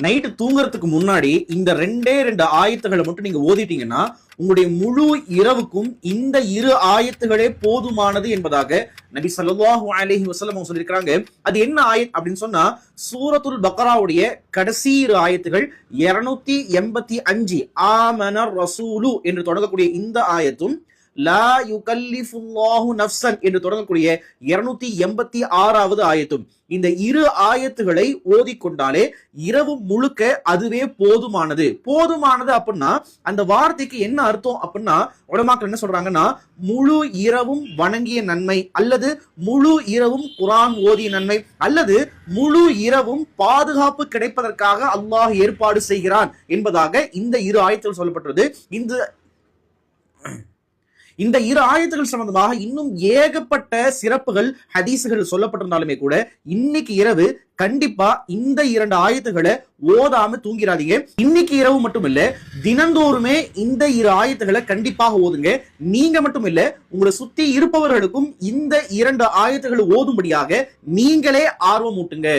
Night தூங்குறதுக்கு முன்னாடி இந்த ரெண்டு ஆயத்துகளை மட்டும் நீங்க ஓதிட்டீங்கன்னா உங்களுடைய முழு இரவுக்கும் இந்த இரு ஆயத்துகளே போதுமானது என்பதாக நபி ஸல்லல்லாஹு அலைஹி வஸல்லம் சொல்லியிருக்காங்க. அது என்ன ஆயத் அப்படின்னு சொன்னா, சூரத்துல் பக்ராவுடைய கடைசி இரு ஆயத்துகள் 285 ஆமனர் ரசூலு என்று தொடங்கக்கூடிய இந்த ஆயத்தும், லா யுகல்லிஃபுல்லாஹு நஃப்ஸன் என்று தொடங்கக்கூடிய 286வது ஆயத்தும், இந்த இரு ஆயத்துகளை ஓதிக்கொண்டாலே இரவு முழுக்க அதுவே போதுமானது. போதுமானது அப்படின்னா அந்த வார்த்தைக்கு என்ன அர்த்தம் அப்படின்னா, உலமாக்கள் என்ன சொல்றாங்கன்னா, முழு இரவும் வணங்கிய நன்மை, அல்லது முழு இரவும் குர்ஆன் ஓதிய நன்மை, அல்லது முழு இரவும் பாதுகாப்பு கிடைப்பதற்காக அல்லாஹ் ஏற்பாடு செய்கிறான் என்பதாக இந்த இரு ஆயத்துகள் சொல்லப்பட்டது. இந்த இரு ஆயத்துகள் சம்பந்தமாக இன்னும் ஏகப்பட்ட சிறப்புகள் ஹதீசுகள் சொல்லப்பட்டிருந்தாலுமே கூட இன்னைக்கு இரவு கண்டிப்பா இந்த 2 ஆயத்துகளை ஓதாம தூங்கிறாதீங்க. இன்னைக்கு இரவு மட்டும் இல்ல, தினந்தோறுமே இந்த இரு ஆயத்துகளை கண்டிப்பாக ஓதுங்க. நீங்க மட்டும் இல்ல, உங்களை சுத்தி இருப்பவர்களுக்கும் இந்த 2 ஆயத்துகளை ஓதும்படியாக நீங்களே ஆர்வம் ஊட்டுங்க.